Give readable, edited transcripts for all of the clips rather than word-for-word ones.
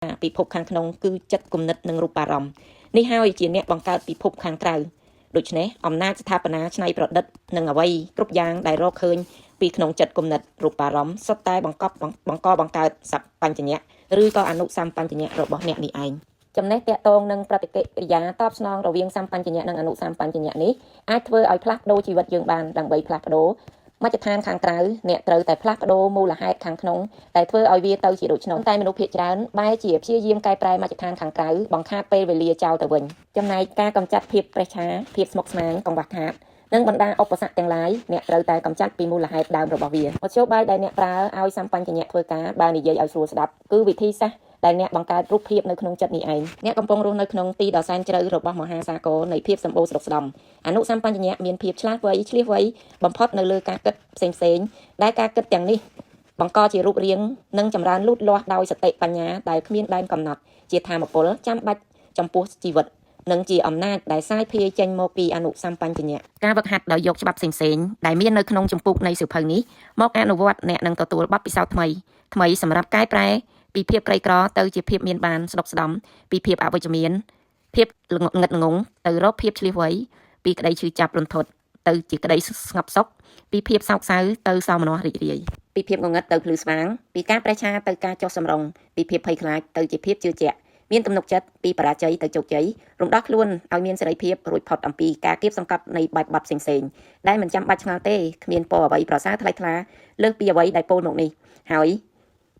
ពិភពខាងក្នុងគឺចិត្តគំនិតនិងរូបអារម្មណ៍នេះហើយជាអ្នកបង្កើតពិភពខាងក្រៅដូច្នេះអំណាចស្ថាបនាច្នៃប្រឌិតនិងអ្វីគ្រប់យ៉ាងដែលរកឃើញពីក្នុងចិត្តគំនិតរូបអារម្មណ៍សុទ្ធតែបង្កបង្កើតសបញ្ញៈឬក៏អនុសម្បញ្ញៈរបស់អ្នកនេះឯងចំណេះតាក់ទងនឹងប្រតិកិរិយាតបស្នងរវាងសម្បញ្ញៈនិងអនុសម្បញ្ញៈនេះអាចធ្វើឲ្យផ្លាស់ប្ដូរជីវិតយើងបានដើម្បីផ្លាស់ប្ដូរមជ្ឈដ្ឋានខាងក្រៅអ្នកត្រូវតែផ្លាស់ប្ដូរមូលហេតុខាងក្នុងតែធ្វើឲ្យវាទៅជាដូច្នោះតែមនុស្សភាគច្រើនបែរជាព្យាយាមកែប្រែមជ្ឈដ្ឋានខាងក្រៅបង្ខាតពេលវេលាចោលទៅវិញចំណែកការកម្ចាត់ភាពប្រេះឆាភាពស្មុគស្មាញកង្វះខាតនិងបណ្ដាឧបសគ្គទាំងឡាយអ្នកត្រូវតែកម្ចាត់ពីមូលហេតុដើមរបស់វាមធ្យោបាយដែលអ្នកប្រើឲ្យសម្បញ្ញៈធ្វើការបើនិយាយឲ្យស្រួលស្ដាប់គឺវិធីសាស្ត្រដែលអ្នកបង្កើតរូបភាពនៅក្នុងចិត្តនេះឯងអ្នកកំពុងរស់នៅក្នុងទីដ៏សែនជ្រៅរបស់មហាសាគរនៃភាពសម្បូរស្រុកស្ដំអនុសម្បញ្ញៈមានភាពឆ្លាតវៃឆ្លៀសវៃបំផុតនៅលើការគិតផ្សេងៗដែលការគិតទាំងនេះបង្កជារូបរាងនិងចម្រើនលូតលាស់ដោយសតិបញ្ញាដែលគ្មានដែនកំណត់ជាធម៌ពលចាំបាច់ចំពោះជីវិតនិងជាអំណាចដែលសាយភាយចេញមកពីអនុសម្បញ្ញៈការវឹកហាត់ដោយយកច្បាប់ផ្សេងៗដែលមាននៅក្នុងចម្ពោះនៃសៀវភៅនេះមកអនុវត្តអ្នកនឹងទទួលបទពិសោធន៍ថ្មីសម្រាប់កែប្រែពីភាពក្រីក្រទៅជាភាពមានបានស្ដុកស្ដំពីភាពអវិជ្ជមានភាពងឹតងងទៅរកភាពឆ្លៀសវៃពីក្តីឈឺចាប់រន្ធត់ទៅជាក្តីស្ងប់សុខពីភាពសោកសៅទៅសោមនស្សរីករាយពីភាពងងឹតទៅភ្លឺស្វាងពីការប្រេះឆាទៅការចុះសម្រុងពីភាពភ័យខ្លាចទៅជាភាពជឿជាក់មានទំនុកចិត្តពីបរាជ័យទៅជោគជ័យរំដោះខ្លួនឲ្យមានសេរីភាពរួចផុតអំពីការគៀបសង្កត់នៃបែបបទផ្សេងៗដែលមិនចាំបាច់ឆ្ងល់ទេគ្មានពរអ្វីប្រសើរថ្លៃថ្លាលើសពីអ្វីដែលពោលមកនេះហើយ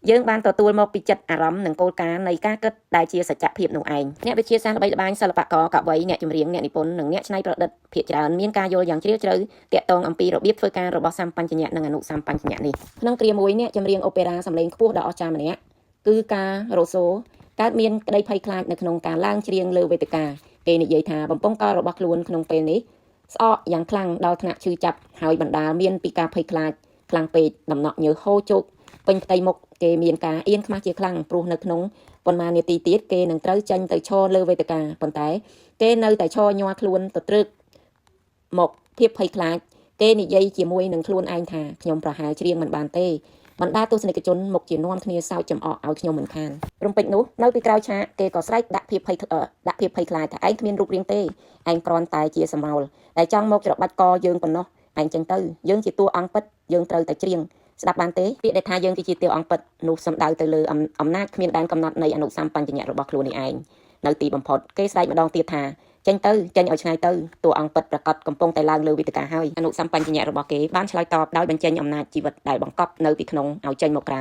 យើងបានទទួលមកពីចិត្តអារម្មណ៍និងគោលការណ៍នៃការគិតដែលជាសច្ចភាពនោះឯងអ្នកវិទ្យាសាស្ត្រល្បីល្បាញសិល្បករកវីអ្នកចម្រៀងអ្នកនិពន្ធនិងអ្នកច្នៃប្រឌិតភាគច្រើនមានការយល់យ៉ាងជ្រាលជ្រៅទាក់ទងអំពីរបៀបធ្វើការរបស់សម្បញ្ញៈនិងអនុសម្បញ្ញៈនេះក្នុងគ្រាមួយអ្នកចម្រៀងអូប៉េរ៉ាសម្លេងខ្ពស់ដ៏អស្ចារ្យម្នាក់គឺការរ៉ូសូកើតមានក្តីភ័យខ្លាចនៅក្នុងការឡើងច្រៀងលើវេទិកាគេនិយាយថាបំពង់ករបស់ខ្លួនក្នុងពេលនេះស្អកយ៉ាងខ្លាំងដល់ថ្នាក់ឈឺចាប់ហើយបណ្ដាលមានពីការភ័យខ្លាចខ្លាំងពេកដំណក់ញើសហូរជោកពេញផ្ទៃមុខគេមានការអៀនខ្មាស់ជាខ្លាំងព្រោះនៅក្នុងប៉ុន្មាននាទីទៀតគេនឹងត្រូវចេញទៅឈរលើវេទិកាប៉ុន្តែគេនៅតែឈរញ័រខ្លួនទៅត្រឹកមកភាពភ័យខ្លាចគេនិយាយជាមួយនឹងខ្លួនឯងថាខ្ញុំប្រហែលច្រៀងមិនបានទេបណ្ដាទស្សនិកជនមកជានាំគ្នាសើចចំអកឲ្យខ្ញុំមិនខានរំពេចនោះនៅពីក្រោយឆាកគេក៏ស្រែកដាក់ភាពភ័យខ្លាចថាឯងគ្មានរូបរាងទេឯងគ្រាន់តែជាសម្ោលដែលចង់មកច្របាច់កយើងប៉ុណ្ណោះឯងចឹងទៅយើងជាតួអង្គពិតយើងត្រូវតែច្រៀងស្ដាប់បានទេពាក្យដែលថាយើងគឺជាតួអង្គពិតនោះសំដៅទៅលើអំណាចគ្មានដែនកំណត់នៃអនុសម្បញ្ញៈរបស់ខ្លួននេះឯងនៅទីបំផុតគេស្រែកម្ដងទៀតថាចេញឲ្យឆ្ងាយទៅតួអង្គពិតប្រកបកំពុងតែឡើងលើវេទិកាហើយអនុសម្បញ្ញៈរបស់គេបានឆ្លើយតបដោយបញ្ចេញអំណាចជីវិតដែលបង្កប់នៅពីក្នុងឲ្យចេញមកក្រៅ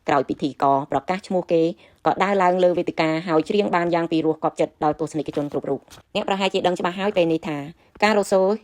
ក្រោយពិធីករប្រកាសឈ្មោះគេក៏ដើរឡើងលើវេទិកាហើយច្រៀងបានយ៉ាងពីរោះកប់ចិត្តដល់ទស្សនិកជនគ្រប់រូបអ្នកប្រហែលជាដឹងច្បាស់ហើយពេលនេះថាការរ៉ូសូ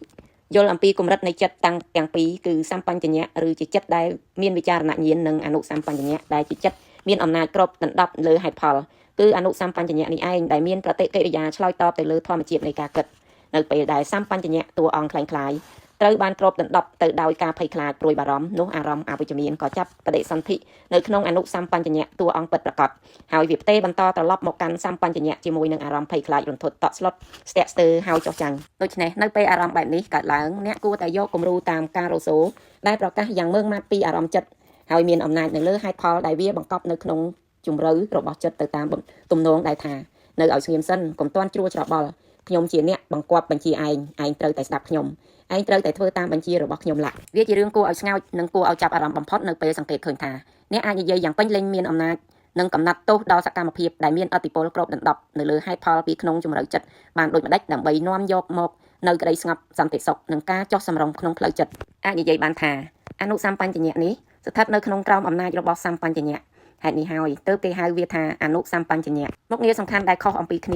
យល់អំពីកម្រិតនៃចិត្តទាំងពីរគឺសម្បញ្ញៈឬជាចិត្តដែលមានវិចារណញ្ញាណនិងអនុសម្បញ្ញៈដែលជាចិត្តមានអំណាចគ្របដណ្ដប់លើហេតុផលគឺអនុសម្បញ្ញៈនេះឯងដែលមានប្រតិកិរិយាឆ្លើយតបទៅលើធម្មជាតិនៃការគិតនៅពេលដែលសម្បញ្ញៈតួអង្គคล้ายត្រូវបានគ្របដណ្ដប់ទៅដោយការភ័យខ្លាចព្រួយបារម្ភនោះអារម្មណ៍អវិជ្ជមានក៏ចាប់បដិសន្ធិនៅក្នុងអនុសម្បញ្ញៈតួអង្គពិតប្រាកដហើយវាផ្ទេរបន្តត្រឡប់មកកាន់សម្បញ្ញៈជាមួយនឹងអារម្មណ៍ភ័យខ្លាចរន្ធត់តក់ស្លុតស្ទាក់ស្ទើរហើយចុះចាំងដូច្នេះនៅពេលអារម្មណ៍បែបនេះកើតឡើងអ្នកគួរតែយកគំរូតាមការរ៉ូសូដែលប្រកាសយ៉ាងម៉ឺងម៉ាត់ពីអារម្មណ៍ចិត្តហើយមានអំណាចនៅលើហេតុផលដែលវាបង្កប់នៅក្នុងជំរឿរបស់ចិត្តទៅតាមទំនងដែលថានៅឲ្យស្ងៀមសិនកុំទាន់ជ្រួច្របល់ខ្ញុំជាអ្នកបង្គាប់បញ្ជាឯងត្រូវតែស្ដាប់ខ្ញុំឯងត្រូវតែធ្វើតាមបញ្ជារបស់ខ្ញុំឡាវាជារឿងគួរឲ្យស្ងើចនិងគួរឲ្យចាប់អារម្មណ៍បំផុតនៅពេលសង្កេតឃើញថាអ្នកអាចនិយាយយ៉ាងពេញលេញមានអំណាចនិងកំណត់ទោសដល់សកម្មភាពដែលមានឥទ្ធិពលគ្របដណ្ដប់នៅលើហេតុផលពីក្នុងជំរឿចិត្តបានដូចម្ដេចដើម្បីនាំយកមកនៅក្តីស្ងប់សន្តិសុខនិងការចោះសម្រុងក្នុងផ្លូវចិត្តអាចនិយាយបានថាអនុសម្បញ្ញៈនេះស្ថិតនៅក្នុងក្រោមអំណាចរបស់សម្បញ្ញៈហេតុនេះហើយទើបគេហៅវាថាអនុសម្បញ្ញៈមុខងារសំខាន់ដែលខុសអំពីគ្ន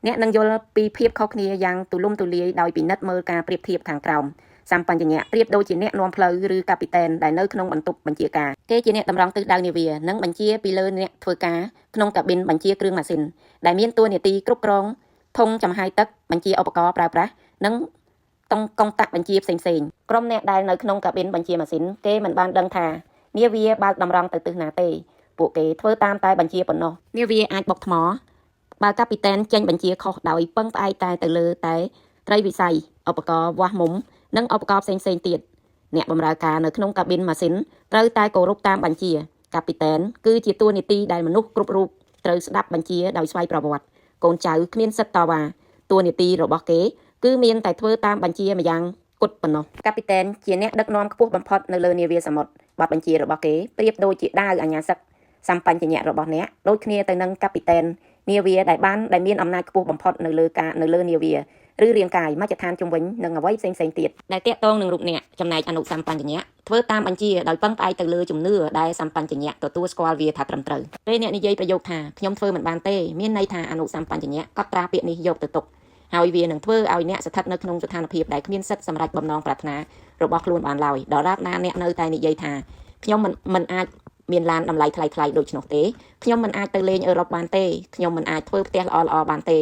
ាអ្នកនឹងយល់ពីភាពខុសគ្នាយ៉ាងទូលំទូលាយដោយពិនិត្យមើលការប្រៀបធៀបខាងក្រោមសម្បញ្ញៈប្រៀបដូចជាអ្នកនាំផ្លូវឬកាពីតែនដែលនៅក្នុងបន្ទប់បញ្ជាការគេជាអ្នកតម្រង់ទិសដៅនាវានិងបញ្ជាពីលើអ្នកធ្វើការក្នុងកាប៊ីនបញ្ជាគ្រឿងម៉ាស៊ីនដែលមានតួនាទីគ្រប់គ្រងធុងចំហាយទឹកបញ្ជាឧបករណ៍ប្រើប្រាស់និងកុងតាក់បញ្ជាផ្សេងៗក្រុមអ្នកដែលនៅក្នុងកាប៊ីនបញ្ជាម៉ាស៊ីនគេមិនបានដឹងថានាវាបើកតម្រង់ទៅទិសណាទេពួកគេធ្វើតាមតែបញ្ជាប៉ុណ្ណោះនាវាអាចបុកថ្មបើកាពីតែនចេញបញ្ជាខុសដោយពឹងផ្អែកតែទៅលើតែត្រីវិស័យឧបករណ៍វាស់មុំនិងឧបករណ៍ផ្សេងៗទៀតអ្នកបម្រើការនៅក្នុងកាប៊ីនម៉ាស៊ីនត្រូវតែគោរពតាមបញ្ជាកាពីតែនគឺជាតួនាទីដែលមនុស្សគ្រប់រូប ត្រូវស្ដាប់បញ្ជាដោយស្វ័យប្រវត្តិកូនចៅគ្មានសិទ្ធិតវ៉ាតួនាទីរបស់គេគឺមានតែធ្វើតាមបញ្ជាម្យ៉ាងគត់ប៉ុណ្ណោះកាពីតែនជាអ្នកដឹកនាំខ្ពស់បំផុតនៅលើនាវាសមុទ្របទបញ្ជារបស់គេប្រៀបដូចជាដាវអាញាសឹកសម្បញ្ញៈរបស់អ្នកដូចគ្នាទៅនឹងកាពីតែននាវាដែលមានអំណាចខ្ពស់បំផុតនៅលើនាវាឬរាងកាយមជ្ឈដ្ឋានជំវិញនឹងអ្វីផ្សេងទៀតដែលតាក់ទងនឹងរូបអ្នកចំណែកអនុសម្បញ្ញៈធ្វើតាមបញ្ជាដោយពឹងផ្អែកទៅលើជំនឿដែលសម្បញ្ញៈទទួលស្គាល់វាថាត្រឹមត្រូវពេលអ្នកនិយាយប្រយោគថាខ្ញុំធ្វើមិនបានទេមានន័យថាអនុសម្បញ្ញៈកត់ត្រាពាក្យនេះយកទៅទុកហើយវានឹងធ្វើឲ្យអ្នកស្ថិតនៅក្នុងស្ថានភាពដែលគ្មានសិទ្ធិសម្រេចបំណងប្រាថ្នារបស់ខ្លួនបានឡើយដរាបណាអ្នកនៅតែនិយាយថាខ្ញុំមិនអាចមានឡានតម្លៃថ្លៃដូចនោះទេខ្ញុំមិនអាចទៅលេងអឺរ៉ុបបានទេខ្ញុំមិនអាចធ្វើផ្ទះល្អបានទេ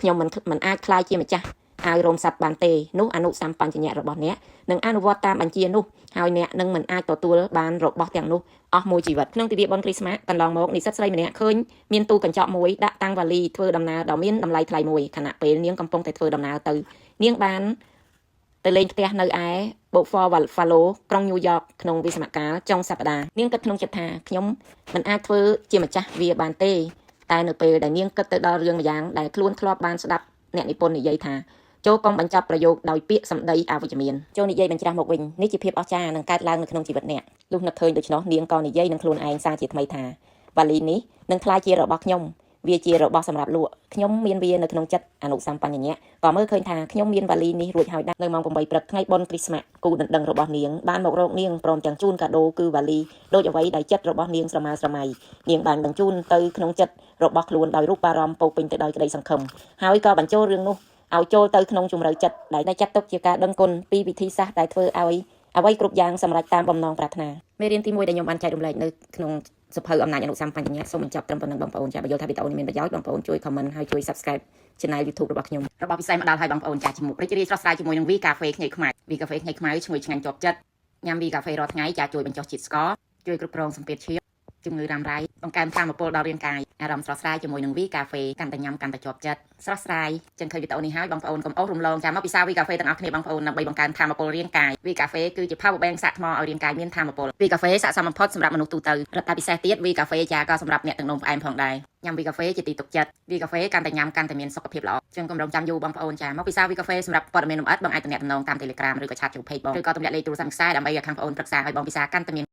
ខ្ញុំមិនអាចក្លាយជាម្ចាស់ហើយរោមសัตว์បានទេនោះអនុសម្បញ្ញៈរបស់អ្នកនឹងអនុវត្តតាមបញ្ជានោះហើយអ្នកនឹងមិនអាចទទួលបានរបស់ទាំងនោះអស់មួយជីវិតក្នុងទិវាបុណ្យគ្រីស្មាសកន្លងមកនិស្សិតស្រីម្នាក់ឃើញមានទូកញ្ចក់មួយដាក់តាំងវ៉ាលីធ្វើដំណើរដ៏មានតម្លៃថ្លៃមួយខណៈពេលនាងកំពុងតែធ្វើដំណើរទៅនាងបានទៅលេងផ្ទះនៅឯ Buffalo ក្រុងញូវយ៉កក្នុងវិស្សមកាលចុងសប្តាហ៍នាងគិតក្នុងចិត្តថាខ្ញុំមិនអាចធ្វើជាម្ចាស់វាបានទេតែនៅពេលដែលនាងគិតទៅដល់រឿងម្យ៉ាងដែលខ្លួនធ្លាប់បានស្ដាប់អ្នកនិពន្ធនិយាយថាចូលកុំបញ្ចប់ប្រយោគដោយពាក្យសម្ដីអវិជ្ជមានចូលនិយាយបញ្ច្រាស់មកវិញនេះជាភាពអស្ចារ្យនឹងកើតឡើងនៅក្នុងជីវិតអ្នកលុះនឹកឃើញដូច្នោះនាងក៏និយាយនឹងខ្លួនឯងសារជាថ្មីថាវ៉ាលីនេះនឹងក្លាយជារបស់ខ្ញុំវាជារបស់សម្រាប់លក់ខ្ញុំមានវានៅក្នុងចិត្តអនុសម្បញ្ញៈក៏មើលឃើញថាខ្ញុំមានវ៉ាលីនេះរួចហើយដែរនៅម៉ោង8ព្រឹកថ្ងៃបុណ្យគ្រីស្មាសគូដណ្ដឹងរបស់នាងបានមករកនាងព្រមទាំងជូនកាដូគឺវ៉ាលីដូចអ្វីដែលចិត្តរបស់នាងស្រមើស្រមៃនាងបានបញ្ជូនទៅក្នុងចិត្តរបស់ខ្លួនដោយរូបអារម្មណ៍ពោពេញទៅដោយក្តីសង្ឃឹមហើយក៏បញ្ចូលរឿងនោះឲ្យចូលទៅក្នុងជំរឿចិត្តដែលចាត់ទុកជាការដឹងគុណពីវិធីសាស្ត្រដែលធ្វើឲ្យអ្វីគ្រប់យ៉ាងសម្រេចតាមបំណងប្រាថ្នាមេរៀនទី1ដែលខ្ញុំបានចែករំលែកនៅក្នុងសភៅអំណាចអនុសម្បញ្ញៈសូមបញ្ចប់ត្រឹមប៉ុណ្្នឹងបងប្អូនចាបើយល់ថាវីដេអូនេះមានប្រយោជន៍បងប្អូនជួយ comment ហើយជួយ subscribe Channel YouTube របស់ខ្ញុំរបស់ពិសេសមកដល់ហើយបងប្អូនចាជំនួសរីករាយស្រស់ស្រាយជាមួយនឹង V Cafe ខ្ញីខ្មៅ V Cafe ខ្ញីខ្មៅឈ្ងុយឆ្ងាញ់ជាប់ចិត្តញ៉ាំ V Cafe រាល់ថ្ងៃចាជួយបញ្ចុះជាតិស្ករជួយគ្រប់គ្រងសម្ពាធឈាមជំងឺរ៉ាំរ៉ៃបង្កើនថាមពលដល់រាងកាយអារម្មណ៍ស្រស់ស្រាយជាមួយនឹង V Cafe កាន់តែញ៉ាំកាន់តែជាប់ចិត្តស្រស់ស្រាយចឹងឃើញវីដេអូនេះហើយបងប្អូនកុំអស់រំលងចាំមកពិសា V Cafe ទាំងអស់គ្នាបងប្អូនដើម្បីបង្កើនថាមពលរាងកាយ V Cafe គឺជា Power Bank សាកថ្មឲ្យរាងកាយមានថាមពល V Cafe ស័ក្តិសមបំផុតសម្រាប់មនុស្សទូទៅរដ្ឋាភិសេសទៀត V Cafe ចាក៏សម្រាប់អ្នកទាំងនំផ្អែមផងដែរញ៉ាំ V Cafe ជាទីទុកចិត្ត V Cafe កាន់តែញ៉ាំកាន់តែមានសុខភាពល្អចឹងកុំរងចាំយូរបងប្អូនចាមកពិសា V Cafe សម្រាប់ព័ត៌មានលម្អិតបងអាចទំនាក់ទំនងតាម Telegram ឬក៏ឆាតចូល Page បងឬក៏ទម្លាក់លេខទូរស័ព្ទខ្សែដើម្បីឲ្យខាងប្អូនប្រឹក្សាឲ្យបងពិសាកាន់តែមាន